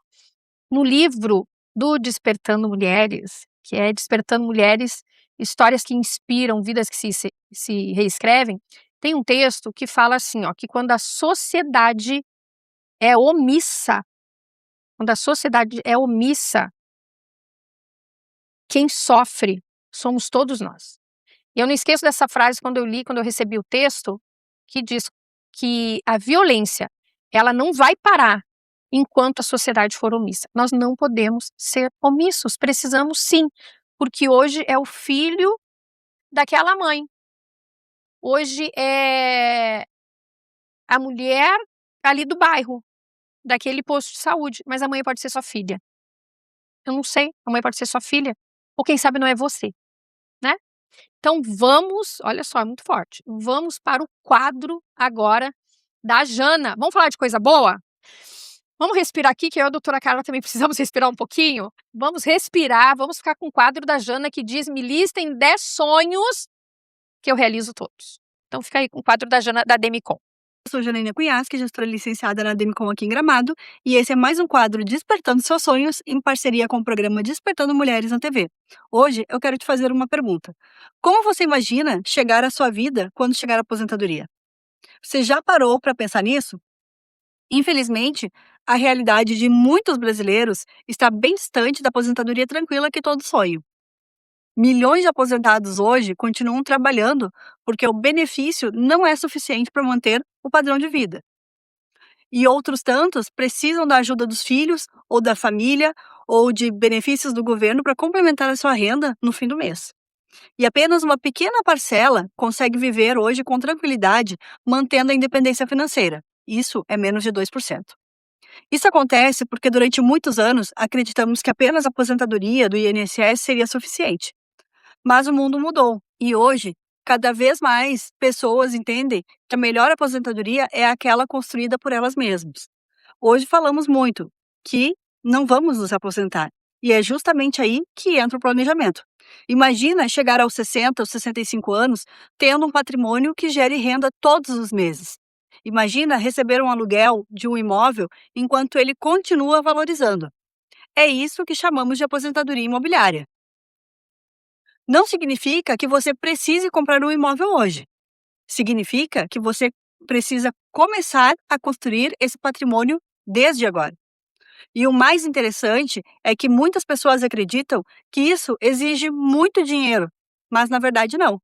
no livro do Despertando Mulheres, que é Despertando Mulheres, histórias que inspiram, vidas que se reescrevem, tem um texto que fala assim, ó, que quando a sociedade é omissa, quem sofre somos todos nós. E eu não esqueço dessa frase quando eu recebi o texto, que diz, que a violência, ela não vai parar enquanto a sociedade for omissa. Nós não podemos ser omissos, precisamos sim, porque hoje é o filho daquela mãe. Hoje é a mulher ali do bairro, daquele posto de saúde, mas amanhã pode ser sua filha. Eu não sei, amanhã pode ser sua filha, ou quem sabe não é você, né? Então vamos, olha só, é muito forte, vamos para o quadro agora da Jana. Vamos falar de coisa boa? Vamos respirar aqui, que eu e a doutora Carla também precisamos respirar um pouquinho. Vamos respirar, vamos ficar com o quadro da Jana que diz: me listem 10 sonhos que eu realizo todos. Então fica aí com o quadro da Jana da Demicon. Eu sou Janaína Cunhasque, gestora licenciada na Demicon aqui em Gramado, e esse é mais um quadro Despertando Seus Sonhos, em parceria com o programa Despertando Mulheres na TV. Hoje eu quero te fazer uma pergunta. Como você imagina chegar à sua vida quando chegar à aposentadoria? Você já parou para pensar nisso? Infelizmente, a realidade de muitos brasileiros está bem distante da aposentadoria tranquila que todos sonham. Milhões de aposentados hoje continuam trabalhando porque o benefício não é suficiente para manter o padrão de vida. E outros tantos precisam da ajuda dos filhos ou da família ou de benefícios do governo para complementar a sua renda no fim do mês. E apenas uma pequena parcela consegue viver hoje com tranquilidade, mantendo a independência financeira. Isso é menos de 2%. Isso acontece porque durante muitos anos acreditamos que apenas a aposentadoria do INSS seria suficiente. Mas o mundo mudou e hoje, cada vez mais pessoas entendem que a melhor aposentadoria é aquela construída por elas mesmas. Hoje falamos muito que não vamos nos aposentar e é justamente aí que entra o planejamento. Imagina chegar aos 60 ou 65 anos tendo um patrimônio que gere renda todos os meses. Imagina receber um aluguel de um imóvel enquanto ele continua valorizando. É isso que chamamos de aposentadoria imobiliária. Não significa que você precise comprar um imóvel hoje. Significa que você precisa começar a construir esse patrimônio desde agora. E o mais interessante é que muitas pessoas acreditam que isso exige muito dinheiro, mas na verdade não.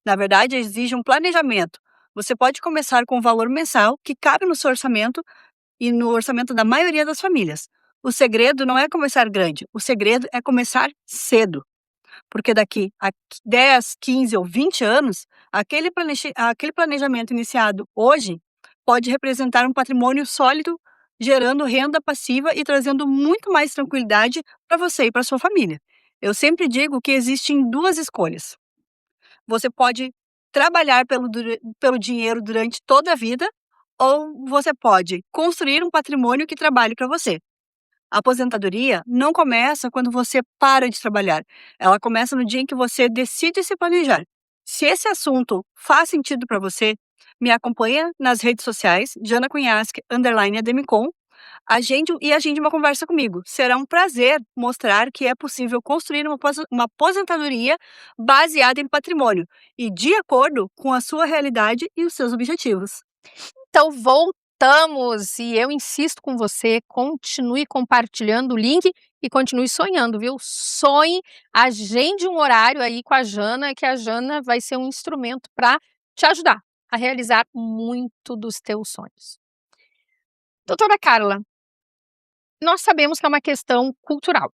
Na verdade, exige um planejamento. Você pode começar com um valor mensal que cabe no seu orçamento e no orçamento da maioria das famílias. O segredo não é começar grande, o segredo é começar cedo. Porque daqui a 10, 15 ou 20 anos, aquele planejamento iniciado hoje pode representar um patrimônio sólido, gerando renda passiva e trazendo muito mais tranquilidade para você e para sua família. Eu sempre digo que existem duas escolhas. Você pode trabalhar pelo dinheiro durante toda a vida, ou você pode construir um patrimônio que trabalhe para você. A aposentadoria não começa quando você para de trabalhar. Ela começa no dia em que você decide se planejar. Se esse assunto faz sentido para você, me acompanha nas redes sociais, Jana Cunhasque, _Ademicon, agende uma conversa comigo. Será um prazer mostrar que é possível construir uma aposentadoria baseada em patrimônio e de acordo com a sua realidade e os seus objetivos. Então voltamos e eu insisto com você, continue compartilhando o link e continue sonhando, viu? Sonhe, agende um horário aí com a Jana, que a Jana vai ser um instrumento para te ajudar a realizar muito dos teus sonhos. Doutora Carla, nós sabemos que é uma questão cultural.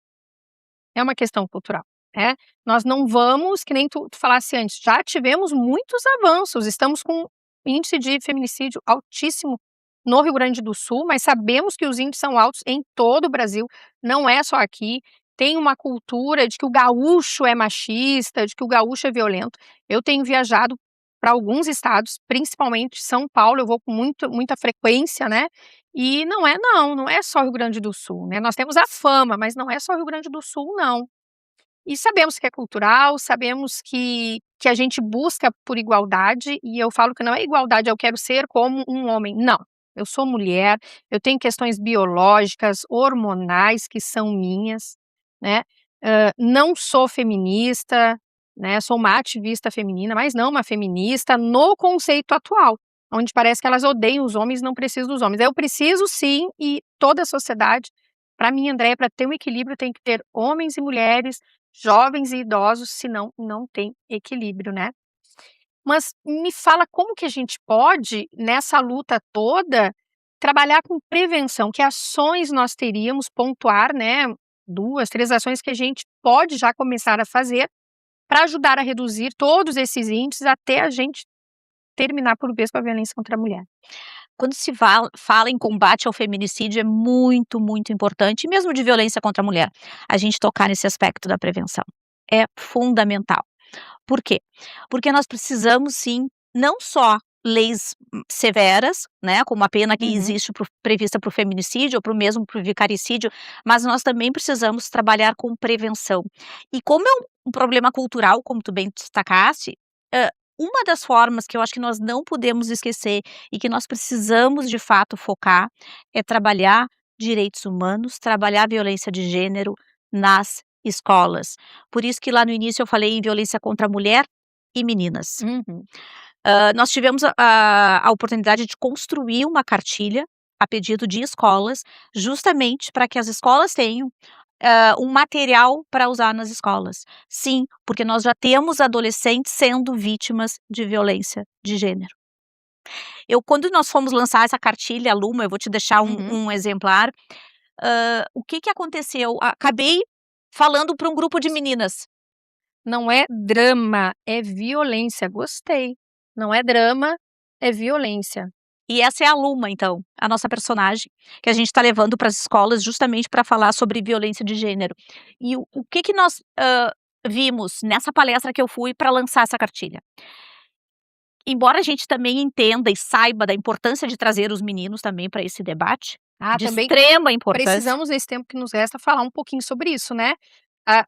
É uma questão cultural, né? Nós não vamos, que nem tu falasse antes, já tivemos muitos avanços, estamos com índice de feminicídio altíssimo no Rio Grande do Sul, mas sabemos que os índices são altos em todo o Brasil, não é só aqui. Tem uma cultura de que o gaúcho é machista, de que o gaúcho é violento. Eu tenho viajado para alguns estados, principalmente São Paulo, eu vou com muita frequência, né? E não é só Rio Grande do Sul, né? Nós temos a fama, mas não é só Rio Grande do Sul, não. E sabemos que é cultural, sabemos que a gente busca por igualdade, e eu falo que não é igualdade, eu quero ser como um homem, não. Eu sou mulher, eu tenho questões biológicas, hormonais que são minhas, né? Não sou feminista, né? Sou uma ativista feminina, mas não uma feminista no conceito atual, onde parece que elas odeiam os homens, não precisam dos homens. Eu preciso sim, e toda a sociedade, para mim, Andréia, para ter um equilíbrio, tem que ter homens e mulheres, jovens e idosos, senão não tem equilíbrio, né? Mas me fala como que a gente pode, nessa luta toda, trabalhar com prevenção, que ações nós teríamos, pontuar, né, 2, 3 ações que a gente pode já começar a fazer para ajudar a reduzir todos esses índices até a gente terminar por vez com a violência contra a mulher. Quando se fala em combate ao feminicídio, é muito, muito importante, e mesmo de violência contra a mulher, a gente tocar nesse aspecto da prevenção. É fundamental. Por quê? Porque nós precisamos sim, não só leis severas, né, como a pena que existe prevista para o feminicídio ou para o mesmo para o vicaricídio, mas nós também precisamos trabalhar com prevenção. E como é um problema cultural, como tu bem destacaste, uma das formas que eu acho que nós não podemos esquecer e que nós precisamos de fato focar é trabalhar direitos humanos, trabalhar violência de gênero nas escolas. Por isso que lá no início eu falei em violência contra a mulher e meninas. Nós tivemos a oportunidade de construir uma cartilha a pedido de escolas, justamente para que as escolas tenham um material para usar nas escolas. Sim, porque nós já temos adolescentes sendo vítimas de violência de gênero. Quando nós fomos lançar essa cartilha, Luma, eu vou te deixar um exemplar. O que aconteceu? Acabei falando para um grupo de meninas. Não é drama, é violência. Gostei. Não é drama, é violência. E essa é a Luma, então, a nossa personagem, que a gente está levando para as escolas justamente para falar sobre violência de gênero. E o que nós vimos nessa palestra que eu fui para lançar essa cartilha? Embora a gente também entenda e saiba da importância de trazer os meninos também para esse debate, de também extrema importância. precisamos, nesse tempo que nos resta, falar um pouquinho sobre isso, né?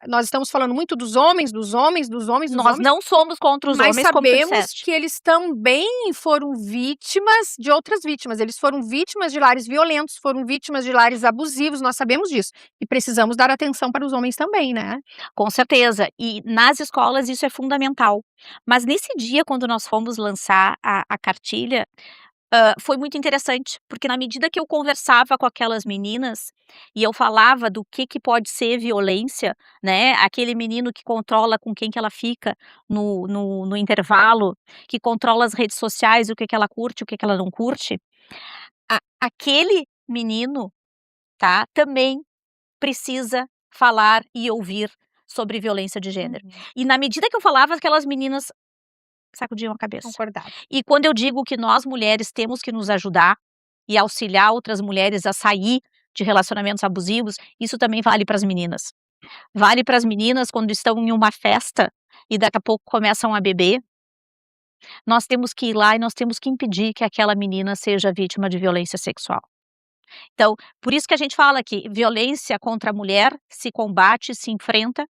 Nós estamos falando muito dos homens, dos homens, dos homens, dos Nós homens, não somos contra os mas homens, como tu sabemos disseste. que eles também foram vítimas de outras vítimas. Eles foram vítimas de lares violentos, foram vítimas de lares abusivos, nós sabemos disso. E precisamos dar atenção para os homens também, né? Com certeza. E nas escolas isso é fundamental. Mas nesse dia, quando nós fomos lançar a cartilha, foi muito interessante, porque na medida que eu conversava com aquelas meninas e eu falava do que pode ser violência, né, aquele menino que controla com quem que ela fica no intervalo, que controla as redes sociais, o que ela curte, o que ela não curte, aquele menino, tá, também precisa falar e ouvir sobre violência de gênero. E na medida que eu falava, aquelas meninas sacudiam a cabeça. Concordado. E quando eu digo que nós mulheres temos que nos ajudar e auxiliar outras mulheres a sair de relacionamentos abusivos, isso também vale para as meninas. Vale para as meninas quando estão em uma festa e daqui a pouco começam a beber. Nós temos que ir lá e nós temos que impedir que aquela menina seja vítima de violência sexual. Então, por isso que a gente fala que violência contra a mulher se combate, se enfrenta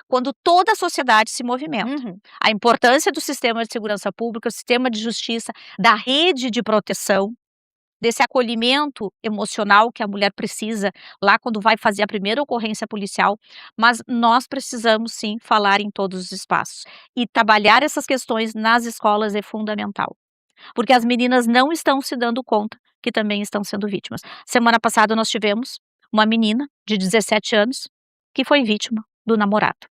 quando toda a sociedade se movimenta. A importância do sistema de segurança pública, do sistema de justiça, da rede de proteção, desse acolhimento emocional que a mulher precisa lá quando vai fazer a primeira ocorrência policial, mas nós precisamos sim falar em todos os espaços. E trabalhar essas questões nas escolas é fundamental, porque as meninas não estão se dando conta que também estão sendo vítimas. Semana passada nós tivemos uma menina de 17 anos que foi vítima do namorado.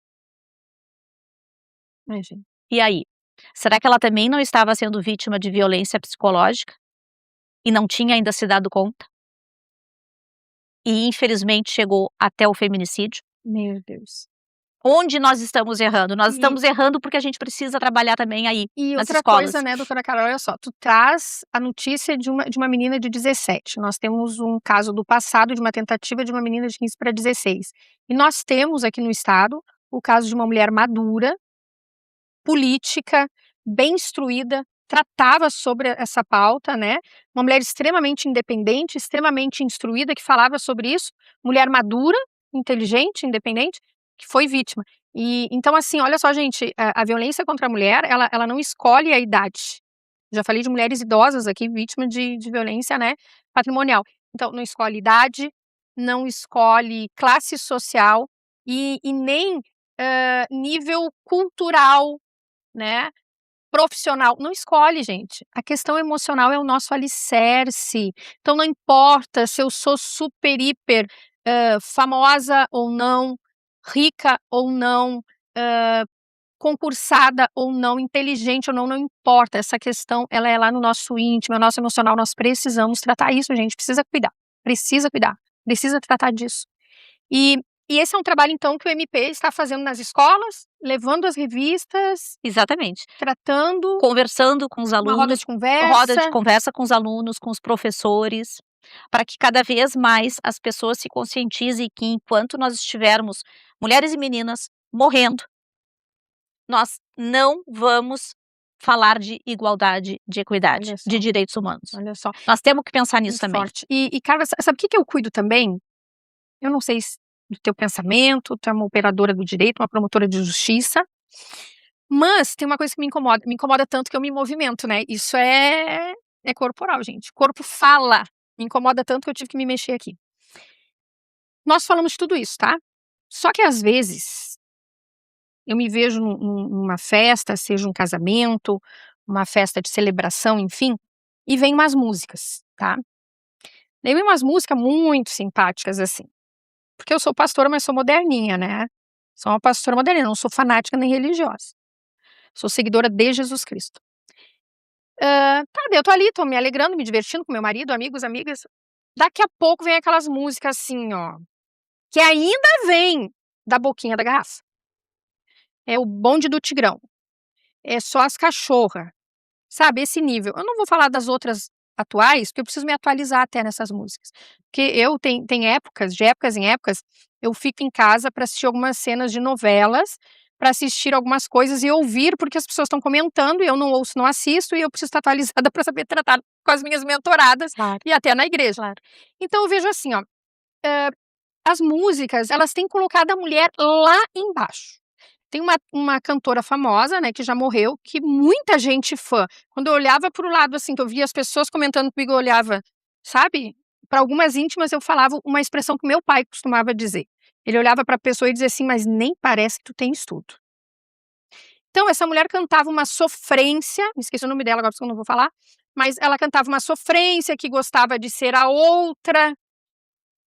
Imagina. E aí? Será que ela também não estava sendo vítima de violência psicológica? E não tinha ainda se dado conta? E infelizmente chegou até o feminicídio? Meu Deus. Onde nós estamos errando? Nós estamos errando porque a gente precisa trabalhar também aí E nas outra escolas. coisa, né, doutora Carol, olha só, tu traz a notícia de uma menina de 17. Nós temos um caso do passado de uma tentativa de uma menina de 15 para 16. E nós temos aqui no estado o caso de uma mulher madura, política, bem instruída, tratava sobre essa pauta, né? Uma mulher extremamente independente, extremamente instruída, que falava sobre isso, mulher madura, inteligente, independente, que foi vítima. E então, assim, olha só, gente, a violência contra a mulher, ela não escolhe a idade. Já falei de mulheres idosas aqui, vítimas de violência, né, patrimonial. Então, não escolhe idade, não escolhe classe social e nem nível cultural, né, profissional. Não escolhe, gente. A questão emocional é o nosso alicerce. Então, não importa se eu sou super, hiper famosa ou não, rica ou não, concursada ou não, inteligente ou não, não importa. Essa questão, ela é lá no nosso íntimo, é nosso emocional. Nós precisamos tratar isso, gente. Precisa cuidar, precisa tratar disso. E esse é um trabalho, então, que o MP está fazendo nas escolas, levando as revistas, Exatamente. tratando, Conversando com os uma roda alunos, de conversa. roda de conversa com os alunos, com os professores, para que cada vez mais as pessoas se conscientizem que enquanto nós estivermos, mulheres e meninas, morrendo, nós não vamos falar de igualdade, de equidade, Olha só. de direitos humanos. Olha só, Nós temos que pensar nisso muito também. forte. E Carla, sabe o que eu cuido também? Eu não sei do teu pensamento, tu é uma operadora do direito, uma promotora de justiça, mas tem uma coisa que me incomoda tanto que eu me movimento, né? Isso é corporal, gente. O corpo fala. Me incomoda tanto que eu tive que me mexer aqui. Nós falamos de tudo isso, tá? Só que às vezes eu me vejo numa festa, seja um casamento, uma festa de celebração, enfim, e vem umas músicas, tá? Daí vem umas músicas muito simpáticas, assim. Porque eu sou pastora, mas sou moderninha, né? Sou uma pastora moderninha, não sou fanática nem religiosa. Sou seguidora de Jesus Cristo. Tá, eu tô ali, tô me alegrando, me divertindo com meu marido, amigos, amigas. Daqui a pouco vem aquelas músicas assim, ó, que ainda vem da boquinha da garrafa. É o bonde do Tigrão. É só as cachorras. Sabe, esse nível. Eu não vou falar das outras atuais, porque eu preciso me atualizar até nessas músicas. Porque eu tem épocas, de épocas em épocas, eu fico em casa para assistir algumas cenas de novelas, para assistir algumas coisas e ouvir, porque as pessoas estão comentando e eu não ouço, não assisto, e eu preciso estar atualizada para saber tratar com as minhas mentoradas e até na igreja. Claro. Então eu vejo assim, ó, as músicas, elas têm colocado a mulher lá embaixo. Tem uma cantora famosa, né, que já morreu, que muita gente fã. Quando eu olhava para o lado, assim, que eu via as pessoas comentando comigo, eu olhava, sabe? Para algumas íntimas eu falava uma expressão que meu pai costumava dizer. Ele olhava para a pessoa e dizia assim, mas nem parece que tu tem estudo. Então, essa mulher cantava uma sofrência, me esqueci o nome dela agora, porque eu não vou falar, mas ela cantava uma sofrência, que gostava de ser a outra,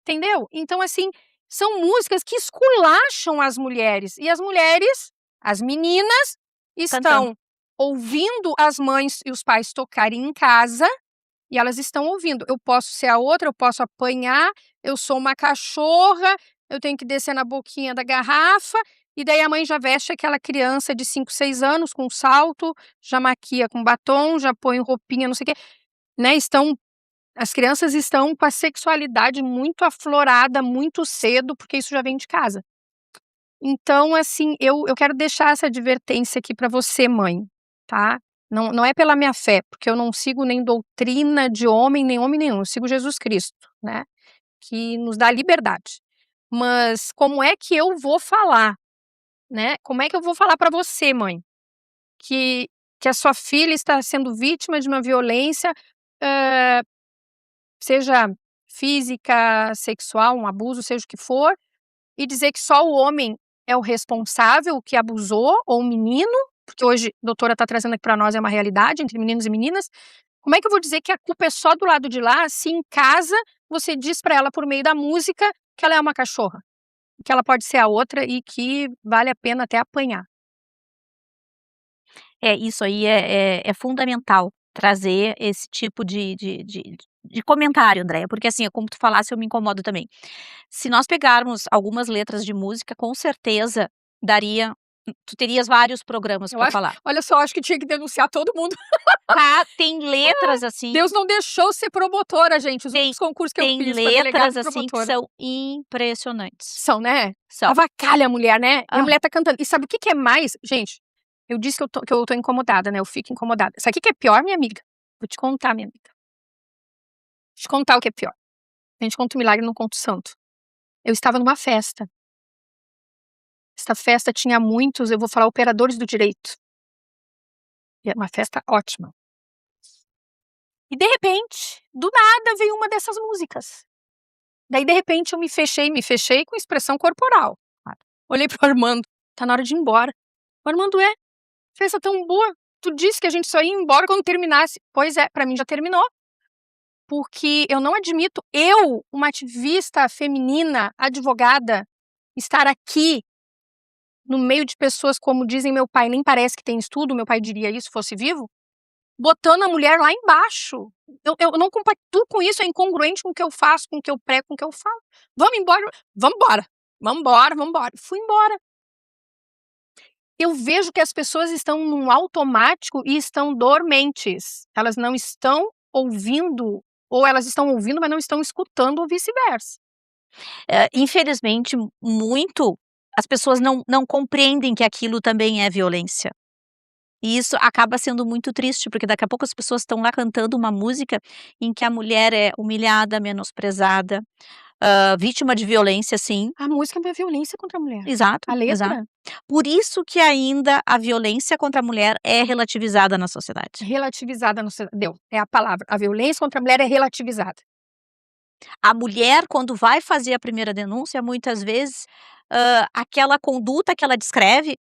entendeu? Então, assim, são músicas que esculacham as mulheres. E as mulheres, as meninas, estão Cantando. ouvindo as mães e os pais tocarem em casa, e elas estão ouvindo. Eu posso ser a outra, eu posso apanhar, eu sou uma cachorra, eu tenho que descer na boquinha da garrafa, e daí a mãe já veste aquela criança de 5, 6 anos com salto, já maquia com batom, já põe roupinha, não sei o quê, né? As crianças estão com a sexualidade muito aflorada muito cedo, porque isso já vem de casa. Então, assim, eu quero deixar essa advertência aqui para você, mãe, tá? Não é pela minha fé, porque eu não sigo nem doutrina de homem, nem homem nenhum, eu sigo Jesus Cristo, né? Que nos dá liberdade. Mas como é que eu vou falar, né? Como é que eu vou falar para você, mãe, que a sua filha está sendo vítima de uma violência, seja física, sexual, um abuso, seja o que for, e dizer que só o homem é o responsável, o que abusou, ou o menino, porque hoje a doutora está trazendo aqui para nós, é uma realidade entre meninos e meninas. Como é que eu vou dizer que a culpa é só do lado de lá, se em casa você diz para ela por meio da música que ela é uma cachorra, que ela pode ser a outra e que vale a pena até apanhar? Isso aí é fundamental, trazer esse tipo de comentário, Andréia, porque assim, como tu falasse, eu me incomodo também. Se nós pegarmos algumas letras de música, com certeza daria tu terias vários programas para falar. Olha só, acho que tinha que denunciar todo mundo. Tá, tem letras assim. Deus não deixou ser promotora, gente. Os outros concursos que eu Tem fiz pra delegada letras e assim que promotora. são impressionantes. São, né? São. Avacalha a mulher, né? E a Ah. mulher tá cantando. E sabe o que que é mais? Gente, eu disse que eu tô incomodada, né? Eu fico incomodada. Sabe o que que é pior, minha amiga? Vou te contar, minha amiga. Vou te contar o que é pior. A gente conta o milagre, não conta o santo. Eu estava numa festa. Esta festa tinha muitos, eu vou falar, operadores do direito. E era uma festa ótima. E de repente, do nada, veio uma dessas músicas. Daí, de repente, eu me fechei com expressão corporal. Olhei pro Armando, tá na hora de ir embora. O Armando, festa tão boa. Tu disse que a gente só ia embora quando terminasse. Pois é, pra mim já terminou. Porque eu não admito, uma ativista feminina, advogada, estar aqui no meio de pessoas, como dizem meu pai, nem parece que tem estudo, meu pai diria isso se fosse vivo, botando a mulher lá embaixo. Eu não compactuo com isso, é incongruente com o que eu faço, com o que eu prego, com o que eu falo. Vamos embora, vamos embora, vamos embora, vamos embora. Fui embora. Eu vejo que as pessoas estão num automático e estão dormentes. Elas não estão ouvindo, ou elas estão ouvindo, mas não estão escutando, ou vice-versa. Infelizmente, as pessoas não compreendem que aquilo também é violência. E isso acaba sendo muito triste, porque daqui a pouco as pessoas estão lá cantando uma música em que a mulher é humilhada, menosprezada, vítima de violência, sim. A música é uma violência contra a mulher. Exato, A letra? exato. Por isso que ainda a violência contra a mulher é relativizada na sociedade. Relativizada no deu, é a palavra. A violência contra a mulher é relativizada. A mulher, quando vai fazer a primeira denúncia, muitas vezes, aquela conduta que ela descreve,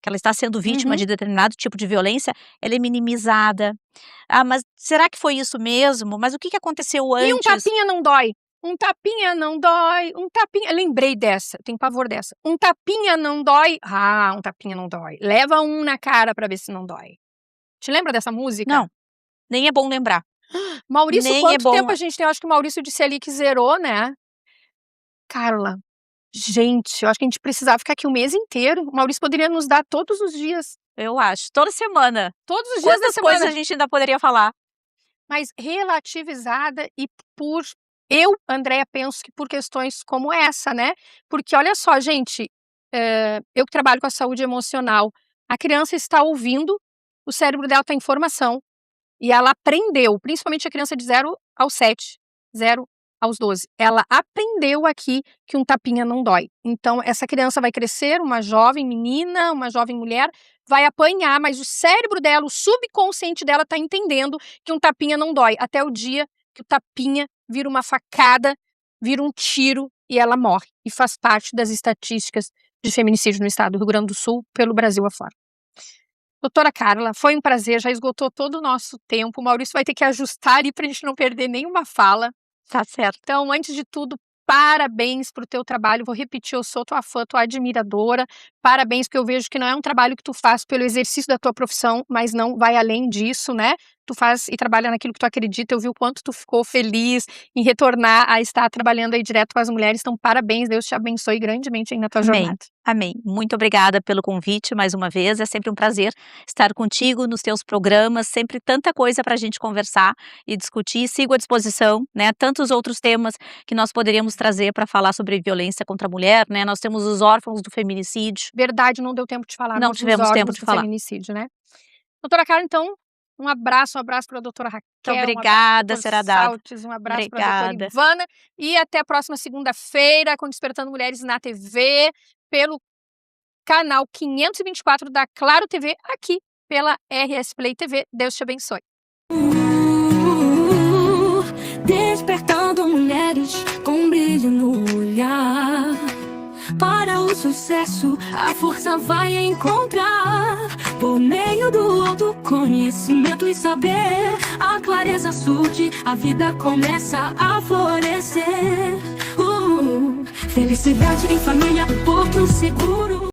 que ela está sendo vítima de determinado tipo de violência, ela é minimizada. Ah, mas será que foi isso mesmo? Mas o que aconteceu antes? E um tapinha não dói. Um tapinha não dói. Um tapinha. Lembrei dessa, tenho pavor dessa. Um tapinha não dói. Ah, um tapinha não dói. Leva um na cara pra ver se não dói. Te lembra dessa música? Não, nem é bom lembrar. Maurício, Nem quanto é bom. tempo a gente tem? Eu acho que o Maurício disse ali que zerou, né? Carla, gente, eu acho que a gente precisava ficar aqui o mês inteiro. O Maurício poderia nos dar todos os dias. Eu acho. Toda semana. Todos os dias da Quantas semana. coisas a gente ainda poderia falar? Mas relativizada e Andréia, penso que por questões como essa, né? Porque olha só, gente, eu que trabalho com a saúde emocional, a criança está ouvindo, o cérebro dela está em formação e ela aprendeu, principalmente a criança de 0 aos 7, 0 aos 12, ela aprendeu aqui que um tapinha não dói. Então, essa criança vai crescer, uma jovem menina, uma jovem mulher, vai apanhar, mas o cérebro dela, o subconsciente dela está entendendo que um tapinha não dói, até o dia que o tapinha vira uma facada, vira um tiro e ela morre. E faz parte das estatísticas de feminicídio no estado do Rio Grande do Sul, pelo Brasil afora. Doutora Carla, foi um prazer, já esgotou todo o nosso tempo. O Maurício vai ter que ajustar aí para a gente não perder nenhuma fala. Tá certo. Então, antes de tudo, parabéns pro teu trabalho. Vou repetir, eu sou tua fã, tua admiradora. Parabéns, porque eu vejo que não é um trabalho que tu faz pelo exercício da tua profissão, mas não vai além disso, né? Tu faz e trabalha naquilo que tu acredita. Eu vi o quanto tu ficou feliz em retornar a estar trabalhando aí direto com as mulheres. Então, parabéns, Deus te abençoe grandemente aí na tua jornada. Amém. Muito obrigada pelo convite mais uma vez. É sempre um prazer estar contigo nos teus programas. Sempre tanta coisa para a gente conversar e discutir. Sigo à disposição, né? Tantos outros temas que nós poderíamos trazer para falar sobre violência contra a mulher, né? Nós temos os órfãos do feminicídio. Verdade, não deu tempo de falar. Não tivemos tempo de falar. Feminicídio, né? Doutora Carla, então, um abraço para a doutora Raquel. Muito obrigada, será dado. Um abraço para a doutora Ivana. E até a próxima segunda-feira com Despertando Mulheres na TV, pelo canal 524 da Claro TV, aqui pela RS Play TV. Deus te abençoe. Despertando mulheres com brilho no olhar. Para o sucesso, a força vai encontrar. Por meio do autoconhecimento e saber, a clareza surge, a vida começa a florescer. Felicidade em família, porto seguro.